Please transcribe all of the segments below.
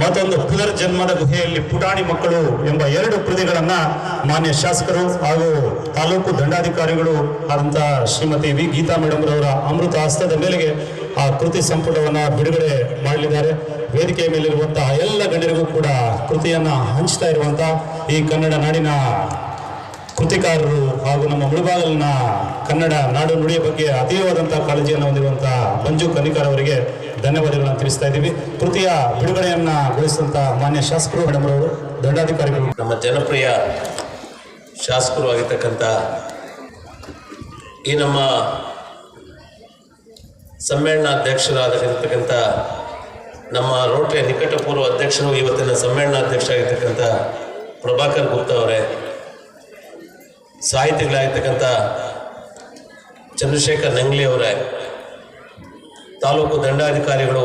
ಮತ್ತೊಂದು ಪುನರ್ಜನ್ಮದ ಗುಹೆಯಲ್ಲಿ ಪುಟಾಣಿ ಮಕ್ಕಳು ಎಂಬ 2 ಕೃತಿಗಳನ್ನ ಮಾನ್ಯ ಶಾಸಕರು ಹಾಗೂ ತಾಲೂಕು ದಂಡಾಧಿಕಾರಿಗಳು ಆದಂತಹ ಶ್ರೀಮತಿ ವಿ ಗೀತಾ ಮೇಡಮ್ ರವರ ಅಮೃತ ಹಸ್ತದ ಮೇಲೆಗೆ ಆ ಕೃತಿ ಸಂಪುಟವನ್ನ ಬಿಡುಗಡೆ ಮಾಡಲಿದ್ದಾರೆ. ವೇದಿಕೆಯ ಮೇಲಿರುವಂತಹ ಎಲ್ಲ ಗಣ್ಯರಿಗೂ ಕೂಡ ಕೃತಿಯನ್ನ ಹಂಚ್ತಾ ಇರುವಂತಹ ಈ ಕನ್ನಡ ನಾಡಿನ ಕೃತಿಕಾರರು ಹಾಗೂ ನಮ್ಮ ಮುಳುಬಾಗಿಲಿನ ಕನ್ನಡ ನಾಡು ನುಡಿಯ ಬಗ್ಗೆ ಅತೀವವಾದಂತಹ ಕಾಳಜಿಯನ್ನು ಹೊಂದಿರುವಂತಹ ಮಂಜು ಕನಿಕರ್ ಅವರಿಗೆ ಧನ್ಯವಾದಗಳನ್ನು ತಿಳಿಸ್ತಾ ಇದ್ದೀವಿ. ಕೃತಿಯ ಬಿಡುಗಡೆಯನ್ನ ಗೊಳಿಸಿದಂತಹ ಮಾನ್ಯ ಶಾಸಕರು ಮೇಡಮ್ ಅವರು, ದಂಡಾಧಿಕಾರಿಗಳು, ನಮ್ಮ ಜನಪ್ರಿಯ ಶಾಸಕರು ಆಗಿರ್ತಕ್ಕಂಥ ಈ ನಮ್ಮ ಸಮ್ಮೇಳನಾಧ್ಯಕ್ಷರಾಗಿರ್ತಕ್ಕಂಥ ನಮ್ಮ ರೋಟರಿಯ ನಿಕಟಪೂರ್ವ ಅಧ್ಯಕ್ಷರು, ಇವತ್ತಿನ ಸಮ್ಮೇಳನಾಧ್ಯಕ್ಷರಾಗಿರ್ತಕ್ಕಂಥ ಪ್ರಭಾಕರ್ ಗುಪ್ತಾ ಅವರೇ, ಸಾಹಿತಿಗಳಾಗಿರ್ತಕ್ಕಂಥ ಚಂದ್ರಶೇಖರ್ ನಂಗ್ಲಿ ಅವರೇ, ತಾಲೂಕು ದಂಡಾಧಿಕಾರಿಗಳು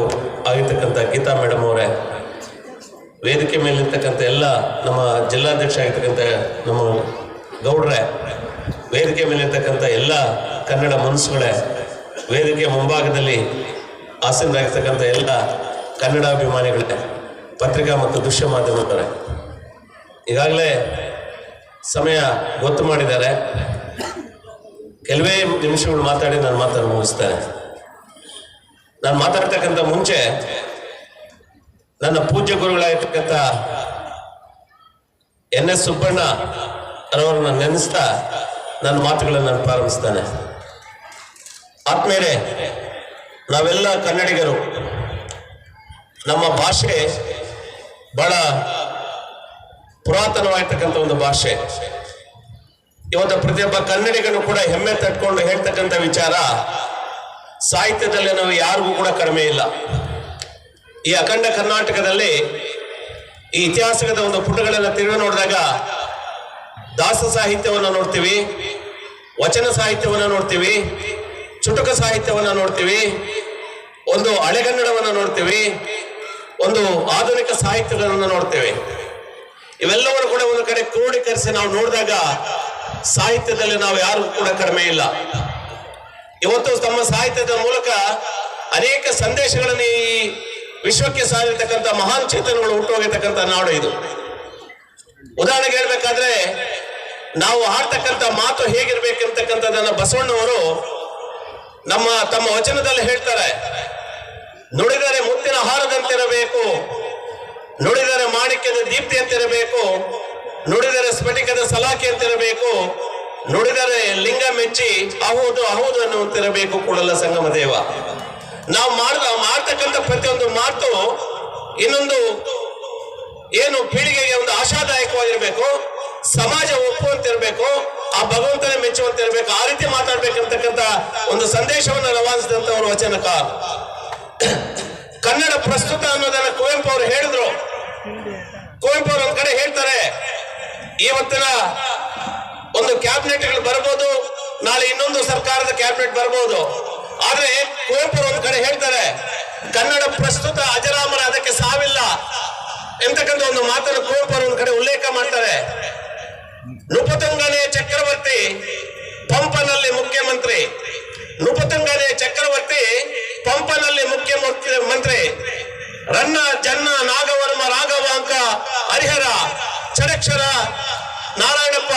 ಆಗಿರ್ತಕ್ಕಂಥ ಗೀತಾ ಮೇಡಮ್ ಅವರೇ, ವೇದಿಕೆ ಮೇಲಿರ್ತಕ್ಕಂಥ ಎಲ್ಲ ನಮ್ಮ ಜಿಲ್ಲಾಧ್ಯಕ್ಷ ಆಗಿರ್ತಕ್ಕಂಥ ನಮ್ಮ ಗೌಡ್ರೆ, ವೇದಿಕೆ ಮೇಲಿರ್ತಕ್ಕಂಥ ಎಲ್ಲ ಕನ್ನಡ ಮನಸ್ಸುಗಳೇ, ವೇದಿಕೆ ಮುಂಭಾಗದಲ್ಲಿ ಆಸೀನರಾಗಿರ್ತಕ್ಕಂಥ ಎಲ್ಲ ಕನ್ನಡಾಭಿಮಾನಿಗಳೇ, ಪತ್ರಿಕಾ ಮತ್ತು ದೃಶ್ಯ ಮಾಧ್ಯಮದವರೇ, ಈಗಾಗಲೇ ಸಮಯ ಗೊತ್ತು ಮಾಡಿದ್ದಾರೆ. ಕೆಲವೇ ನಿಮಿಷಗಳು ಮಾತಾಡಿ ನಾನು ಮಾತನ್ನು ಮುಗಿಸ್ತೇನೆ. ನಾನು ಮಾತಾಡ್ತಕ್ಕಂಥ ಮುಂಚೆ ನನ್ನ ಪೂಜ್ಯ ಗುರುಗಳಾಗಿರ್ತಕ್ಕಂಥ NS ಸುಬ್ಬಣ್ಣ ಅವರನ್ನು ನೆನೆಸ್ತಾ ನನ್ನ ಮಾತುಗಳನ್ನು ನಾನು ಪ್ರಾರಂಭಿಸ್ತೇನೆ. ಆತ್ಮೇಲೆ ನಾವೆಲ್ಲ ಕನ್ನಡಿಗರು, ನಮ್ಮ ಭಾಷೆ ಬಹಳ ಪುರಾತನವಾಗಿರ್ತಕ್ಕಂಥ ಒಂದು ಭಾಷೆ. ಇವತ್ತು ಪ್ರತಿಯೊಬ್ಬ ಕನ್ನಡಿಗನು ಕೂಡ ಹೆಮ್ಮೆ ತಟ್ಕೊಂಡು ಹೇಳ್ತಕ್ಕಂಥ ವಿಚಾರ, ಸಾಹಿತ್ಯದಲ್ಲಿ ನಾವು ಯಾರಿಗೂ ಕೂಡ ಕಡಿಮೆ ಇಲ್ಲ. ಈ ಅಖಂಡ ಕರ್ನಾಟಕದಲ್ಲಿ ಈ ಇತಿಹಾಸದ ಒಂದು ಪುಟಗಳನ್ನು ತಿರುಗಿ ನೋಡಿದಾಗ ದಾಸ ಸಾಹಿತ್ಯವನ್ನು ನೋಡ್ತೀವಿ, ವಚನ ಸಾಹಿತ್ಯವನ್ನು ನೋಡ್ತೀವಿ, ಚುಟುಕ ಸಾಹಿತ್ಯವನ್ನು ನೋಡ್ತೀವಿ, ಒಂದು ಹಳೆಗನ್ನಡವನ್ನು ನೋಡ್ತೀವಿ, ಒಂದು ಆಧುನಿಕ ಸಾಹಿತ್ಯಗಳನ್ನು ನೋಡ್ತೀವಿ. ಇವೆಲ್ಲವರು ಕೂಡ ಒಂದು ಕಡೆ ಕ್ರೋಢೀಕರಿಸಿ ನಾವು ನೋಡಿದಾಗ ಸಾಹಿತ್ಯದಲ್ಲಿ ನಾವು ಯಾರು ಕೂಡ ಕಡಿಮೆ ಇಲ್ಲ. ಇವತ್ತು ತಮ್ಮ ಸಾಹಿತ್ಯದ ಮೂಲಕ ಅನೇಕ ಸಂದೇಶಗಳನ್ನು ಈ ವಿಶ್ವಕ್ಕೆ ಸಾರಿರ್ತಕ್ಕಂಥ ಮಹಾನ್ ಚೇತನಗಳು ಹುಟ್ಟುಹೋಗಿರ್ತಕ್ಕಂಥ ನಾಡು ಇದು. ಉದಾಹರಣೆಗೆ ಹೇಳ್ಬೇಕಾದ್ರೆ, ನಾವು ಆಡ್ತಕ್ಕಂಥ ಮಾತು ಹೇಗಿರ್ಬೇಕಂತಕ್ಕಂಥದ್ದನ್ನ ಬಸವಣ್ಣವರು ತಮ್ಮ ವಚನದಲ್ಲಿ ಹೇಳ್ತಾರೆ. ನುಡಿದರೆ ಮುತ್ತಿನ ಹಾರದಂತಿರಬೇಕು, ನುಡಿದರೆ ಮಾಣಿಕ್ಯದ ದೀಪ್ತಿ ಅಂತಿರಬೇಕು, ನುಡಿದರೆ ಸ್ಫಟಿಕದ ಸಲಾಖೆ ಅಂತಿರಬೇಕು, ನುಡಿದರೆ ಲಿಂಗ ಮೆಚ್ಚಿ ಅಹುದು ಅಹುದು ಅನ್ನುವಂತಿರಬೇಕು ಕೂಡಲ ಸಂಗಮ ದೇವ. ನಾವು ಮಾಡ್ತಕ್ಕಂಥ ಪ್ರತಿಯೊಂದು ಮಾತು ಇನ್ನೊಂದು ಏನು ಪೀಳಿಗೆಗೆ ಒಂದು ಆಶಾದಾಯಕವಾಗಿರ್ಬೇಕು, ಸಮಾಜ ಒಪ್ಪುವಂತಿರ್ಬೇಕು, ಆ ಭಗವಂತನೇ ಮೆಚ್ಚುವಂತಿರ್ಬೇಕು, ಆ ರೀತಿ ಮಾತಾಡ್ಬೇಕಂತಕ್ಕಂಥ ಒಂದು ಸಂದೇಶವನ್ನು ರವಾನಿಸಿದಂಥವ್ರು ವಚನಕಾರ. ಕನ್ನಡ ಪ್ರಸ್ತುತ ಅನ್ನೋದನ್ನ ಕುವೆಂಪು ಅವರು ಹೇಳಿದ್ರು. ಕುವೆಂಪು ಅವರು ಒಂದ್ ಕಡೆ ಹೇಳ್ತಾರೆ, ಇವತ್ತಿನ ಒಂದು ಕ್ಯಾಬಿನೆಟ್ಗಳು ಬರ್ಬೋದು, ನಾಳೆ ಇನ್ನೊಂದು ಸರ್ಕಾರದ ಕ್ಯಾಬಿನೆಟ್ ಬರ್ಬೋದು, ಆದ್ರೆ ಕುವೆಂಪು ಒಂದ್ ಕಡೆ ಹೇಳ್ತಾರೆ, ಕನ್ನಡ ಪ್ರಸ್ತುತ ಅಜರಾಮರ, ಅದಕ್ಕೆ ಸಾವಿಲ್ಲ ಎಂತಕ್ಕಂಥ ಒಂದು ಮಾತನ್ನು ಕುವೆಂಪು ಒಂದ್ ಕಡೆ ಉಲ್ಲೇಖ ಮಾಡ್ತಾರೆ. ನೃಪತುಂಗನೇ ಚಕ್ರವರ್ತಿ ಪಂಪನಲ್ಲಿ ಮುಖ್ಯಮಂತ್ರಿ, ನೃಪತುಂಗನೇ ಚಕ್ರವರ್ತಿ ಪಂಪನಲ್ಲಿ ಮುಖ್ಯಮಂತ್ರಿ, ರನ್ನ ಜನ್ನ ನಾಗವರ್ಮ ರಾಘವಾಂಕ ಹರಿಹರ ಷಡಕ್ಷರ ನಾರಾಯಣಪ್ಪ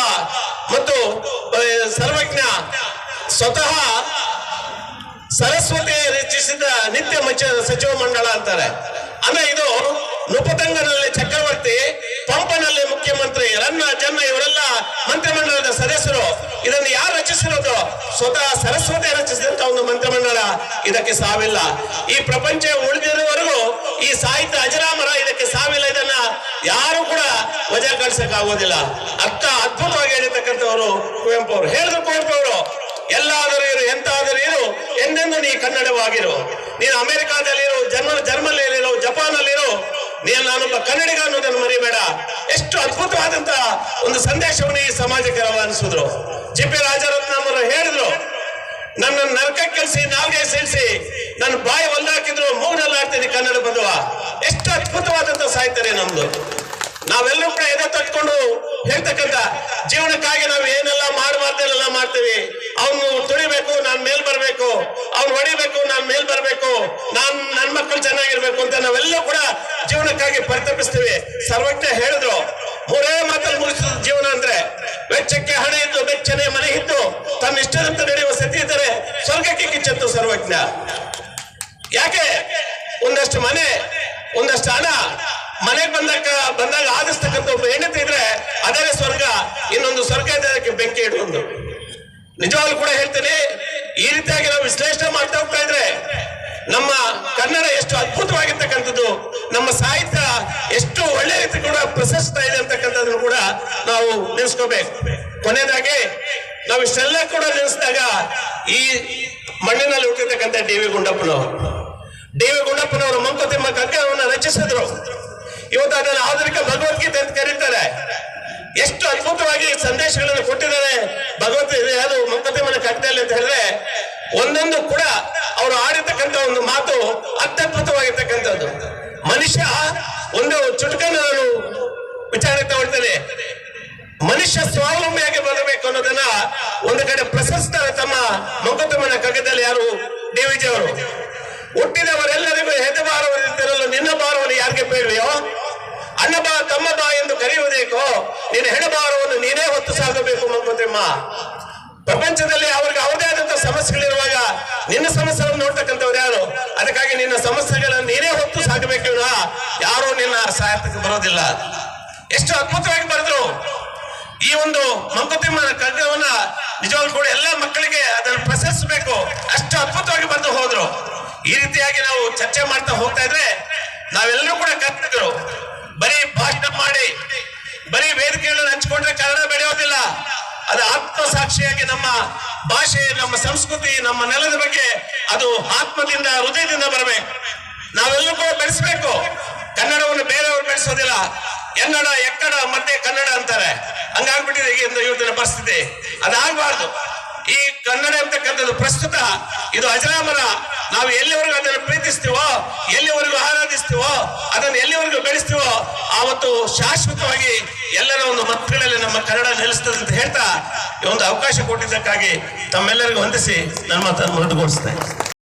ಮತ್ತು ಸರ್ವಜ್ಞ ಸ್ವತಃ ಸರಸ್ವತಿ ರಚಿಸಿದ ನಿತ್ಯ ಸಚಿವ ಮಂಡಳ ಅಂತಾರೆ. ಅಂದ್ರೆ ಇದು ನೃಪತಂಗನಲ್ಲಿ ಚಕ್ರವರ್ತಿ, ಪಂಪನಲ್ಲಿ ಮುಖ್ಯಮಂತ್ರಿ, ರನ್ನ ಜನ್ನ ಇವರೆಲ್ಲ ಮಂತ್ರಿಮಂಡಲದ ಸದಸ್ಯರು. ಇದನ್ನು ಯಾರು ರಚಿಸಿರೋದು? ಸ್ವತಃ ಸರಸ್ವತಿ ರಚಿಸಿದಂತ ಒಂದು ಮಂತ್ರಿಮಂಡಲ. ಇದಕ್ಕೆ ಸಾವಿಲ್ಲ. ಈ ಪ್ರಪಂಚ ಉಳಿದಿರುವವರೆಗೂ ಈ ಸಾಹಿತ್ಯ ಅಜರಾಮರ, ಇದಕ್ಕೆ ಸಾವಿಲ್ಲ. ಇದನ್ನ ಯಾರು ಕೂಡ ವಜಾ ಕಳಿಸಕ್ ಆಗೋದಿಲ್ಲ. ಅದ್ಭುತವಾಗಿ ಹೇಳಿರ್ತಕ್ಕಂಥವ್ರು ಕುವೆಂಪು ಅವರು. ಹೇಳಿದ್ರು ಕುವೆಂಪು ಅವರು, ಎಲ್ಲಾದರೂ ಇರು, ಎಂತಾದರೂ ಇರು, ಎಂದೆಂದು ನೀ ಕನ್ನಡವಾಗಿರು. ನೀನು ಅಮೆರಿಕಾದಲ್ಲಿರು, ಜರ್ಮನಿಯಲ್ಲಿರು, ಜಪಾನಲ್ಲಿರು, ನಾನೊಬ್ಬ ಕನ್ನಡಿಗ ಅನ್ನೋದನ್ನು ಮರಿಬೇಡ. ಎಷ್ಟು ಅದ್ಭುತವಾದಂತ ಒಂದು ಸಂದೇಶವನ್ನು ಈ ಸಮಾಜಕ್ಕೆ ರವಾನಿಸಿದ್ರು. JP ರಾಜರತ್ನಂ ಅವರು ಹೇಳಿದ್ರು, ನನ್ನ ನರಕಕ್ಕೆ ಕೆಲಸಿ, ನಾಲ್ಗೆ ಸೀಳಿಸಿ, ನನ್ನ ಬಾಯಿ ಹೊಲ್ದಾಕಿದ್ರು, ಮೂಗನಲ್ಲಿ ಆಡ್ತೀನಿ ಕನ್ನಡ ಬದುವ. ಎಷ್ಟು ಅದ್ಭುತವಾದಂತ ಸಾಹಿತ್ಯ ನಮ್ದು. ನಾವೆಲ್ಲರೂ ಕೂಡ ಎದೆ ತಟ್ಕೊಂಡು ಹೇಳ್ತಕ್ಕಂಥ ಜೀವನಕ್ಕಾಗಿ ನಾವು ಏನೆಲ್ಲ ಮಾಡಬಾರ್ದೆಲ್ಲ ಮಾಡ್ತೀವಿ. ಅವನು ತುಳಿಬೇಕು, ನಾನ್ ಮೇಲ್ ಬರ್ಬೇಕು, ಅವ್ನು ಹೊಡಿಬೇಕು, ನಾನ್ ಮೇಲ್ ಬರ್ಬೇಕು, ನನ್ನ ಮಕ್ಕಳು ಚೆನ್ನಾಗಿರ್ಬೇಕು ಅಂತ ನಾವೆಲ್ಲ ಕೂಡ ಜೀವನಕ್ಕಾಗಿ ಪರಿತಪಿಸ್ತೀವಿ. ಸರ್ವಜ್ಞ ಹೇಳಿದ್ರು, ಮೂರೇ ಮಾತಲ್ಲಿ ಮುಗಿಸಿದ ಜೀವನ ಅಂದ್ರೆ, ವೆಚ್ಚಕ್ಕೆ ಹಣ ಇದ್ದು ಬೆಚ್ಚನೆ ಮನೆ ಇದ್ದು ತನ್ನ ಇಷ್ಟದಂತೆ ನಡೆಯುವ ಸತಿ ಇದ್ದರೆ ಸ್ವರ್ಗಕ್ಕೆ ಕಿಚ್ಚತ್ತು ಸರ್ವಜ್ಞ. ಯಾಕೆ? ಒಂದಷ್ಟು ಮನೆ, ಒಂದಷ್ಟು ಹಣ, ಮನೆಗೆ ಬಂದಾಗ ಆದಿಸ್ತಕ್ಕಂಥ ಒಬ್ಬ ಹೆಂಡತಿ ಇದ್ರೆ ಅದೇ ಸ್ವರ್ಗ. ಇನ್ನೊಂದು ಸ್ವರ್ಗ ಇದೆ, ಅದಕ್ಕೆ ಬೆಂಕಿ ಇಡುವುದು. ನಿಜವಾಗ್ಲೂ ಕೂಡ ಹೇಳ್ತೀನಿ, ಈ ರೀತಿಯಾಗಿ ನಾವು ವಿಶ್ಲೇಷಣೆ ಮಾಡ್ತಾ ಹೋಗ್ತಾ ಇದ್ರೆ ನಮ್ಮ ಕನ್ನಡ ಎಷ್ಟು ಅದ್ಭುತವಾಗಿರ್ತಕ್ಕಂಥದ್ದು, ನಮ್ಮ ಸಾಹಿತ್ಯ ಎಷ್ಟು ಒಳ್ಳೆ ರೀತಿ ಕೂಡ ಪ್ರಶಸ್ತ ಇದೆ ಅಂತಕ್ಕಂಥದ್ದನ್ನು ಕೂಡ ನಾವು ನೆನೆಸ್ಕೋಬೇಕು. ಕೊನೆಯದಾಗಿ ನಾವು ಇಷ್ಟೆಲ್ಲ ಕೂಡ ನೆನೆಸಿದಾಗ ಈ ಮಣ್ಣಿನಲ್ಲಿ ಹುಟ್ಟಿರ್ತಕ್ಕಂಥ ಡಿ ವಿ ಗುಂಡಪ್ಪನವರು ಮಂಕುತಿಮ್ಮ ಕಗ್ಗವನ್ನು ರಚಿಸಿದ್ರು. ಇವತ್ತು ಅದನ್ನು ಆಧುನಿಕ ಭಗವದ್ಗೀತೆ ಅಂತ ಕರೀತಾರೆ. ಎಷ್ಟು ಅದ್ಭುತವಾಗಿ ಸಂದೇಶಗಳನ್ನು ಕೊಟ್ಟಿದ್ದಾರೆ ಭಗವದ್ಗೀತೆ, ಅದು ಮಂಕುತಿಮ್ಮನ ಕಗ್ಗದಲ್ಲಿ ಅಂತ ಹೇಳಿದ್ರೆ ಒಂದೊಂದು ಕೂಡ ಅವರು ಆಡಿರ್ತಕ್ಕಂಥ ಒಂದು ಮಾತು ಅತ್ಯದ್ಭುತವಾಗಿರ್ತಕ್ಕಂಥದ್ದು. ಮನುಷ್ಯ ಒಂದು ಚುಟುಕನ್ನು ನಾನು ವಿಚಾರಣೆ ತಗೊಳ್ತೇನೆ. ಮನುಷ್ಯ ಸ್ವಾವಲಂಬಿಯಾಗಿ ಬರಬೇಕು ಅನ್ನೋದನ್ನ ಒಂದು ಕಡೆ ಪ್ರಶಸ್ತ ತಮ್ಮ ಮಂಕುತಿಮ್ಮನ ಕಗ್ಗದಲ್ಲಿ ಯಾರು ಡಿ ವಿ ಜಿ ಅವರು. ಹುಟ್ಟಿದವರೆಲ್ಲರಿಗೂ ಹೆದೆ ಭಾರವರಿದ್ದಿರಲು ನಿನ್ನ ಭಾರವನ್ನು ಯಾರಿಗೆ ಬೇಡವೆಯೋ, ಅಣ್ಣ ಬಾ ತಮ್ಮ ಬಾ ಎಂದು ಕರೆಯುವುದೇಕೋ, ನಿನ್ನ ಹೆಣಭಾರವನ್ನು ನೀನೇ ಹೊತ್ತು ಸಾಗಬೇಕು ಮಂಕುತಿಮ್ಮ. ಪ್ರಪಂಚದಲ್ಲಿ ಅವ್ರಿಗೆ ಯಾವುದೇ ಆದಂತಹ ಸಮಸ್ಯೆಗಳಿರುವಾಗ ನಿನ್ನ ಸಮಸ್ಯೆಗಳನ್ನು ನೋಡ್ತಕ್ಕಂಥವ್ರು ಯಾರು? ಅದಕ್ಕಾಗಿ ನಿನ್ನ ಸಮಸ್ಯೆಗಳನ್ನು ನೀನೇ ಹೊತ್ತು ಸಾಗಬೇಕು, ಯಾರು ನಿನ್ನ ಸಹಾಯಕ್ಕೆ ಬರೋದಿಲ್ಲ. ಎಷ್ಟು ಅದ್ಭುತವಾಗಿ ಬರೆದ್ರು ಈ ಒಂದು ಮಂಕುತಿಮ್ಮನ ಕಗ್ಗವನ್ನ. ನಿಜವಾಗ್ಲೂ ಕೂಡ ಎಲ್ಲ ಮಕ್ಕಳಿಗೆ ಅದನ್ನು ಪ್ರಶಂಸಿಸಬೇಕು, ಅಷ್ಟು ಅದ್ಭುತವಾಗಿ ಬಂದು ಹೋದ್ರು. ಈ ರೀತಿಯಾಗಿ ನಾವು ಚರ್ಚೆ ಮಾಡ್ತಾ ಹೋಗ್ತಾ ಇದ್ರೆ ನಾವೆಲ್ಲರೂ ಕೂಡ ಕನ್ನಡಿಗರು. ಬರೀ ಭಾಷಣ ಮಾಡಿ ಬರೀ ವೇದಿಕೆಗಳನ್ನು ಹಂಚಿಕೊಂಡ್ರೆ ಕನ್ನಡ ಬೆಳೆಯೋದಿಲ್ಲ. ಅದು ಆತ್ಮಸಾಕ್ಷಿಯಾಗಿ ನಮ್ಮ ಭಾಷೆ, ನಮ್ಮ ಸಂಸ್ಕೃತಿ, ನಮ್ಮ ನೆಲದ ಬಗ್ಗೆ ಅದು ಆತ್ಮದಿಂದ, ಹೃದಯದಿಂದ ಬರಬೇಕು. ನಾವೆಲ್ಲರೂ ಕೂಡ ಬೆಳೆಸಬೇಕು. ಕನ್ನಡವನ್ನು ಬೇರೆಯವರು ಬೆಳೆಸೋದಿಲ್ಲ. ಎನ್ನಡ ಎಕ್ಕಡ ಮತ್ತೆ ಕನ್ನಡ ಅಂತಾರೆ. ಹಂಗಾಗ್ಬಿಟ್ಟಿದೆ ಇವತ್ತಿನ ಪರಿಸ್ಥಿತಿ. ಅದಾಗಬಾರ್ದು. ಈ ಕನ್ನಡ ಅಂತಕ್ಕಂಥದ್ದು ಪ್ರಸ್ತುತ ಇದು ಅಜರಾಮರ. ನಾವು ಎಲ್ಲಿವರೆಗೂ ಅದನ್ನು ಪ್ರೀತಿಸ್ತೀವೋ, ಎಲ್ಲಿವರೆಗೂ ಆರಾಧಿಸ್ತೀವೋ, ಅದನ್ನು ಎಲ್ಲಿವರೆಗೂ ಬೆಳೆಸ್ತೀವೋ ಆವತ್ತು ಶಾಶ್ವತವಾಗಿ ಎಲ್ಲರ ಒಂದು ಮಕ್ಕಳಲ್ಲಿ ನಮ್ಮ ಕನ್ನಡ ನೆಲೆಸ್ತದೆ ಅಂತ ಹೇಳ್ತಾ ಈ ಒಂದು ಅವಕಾಶ ಕೊಟ್ಟಿದ್ದಕ್ಕಾಗಿ ತಮ್ಮೆಲ್ಲರಿಗೂ ವಂದಿಸಿ ನನ್ನ ಮಾತನ್ನು ಹೊರಟುಗೊಳಿಸ್ತೇನೆ.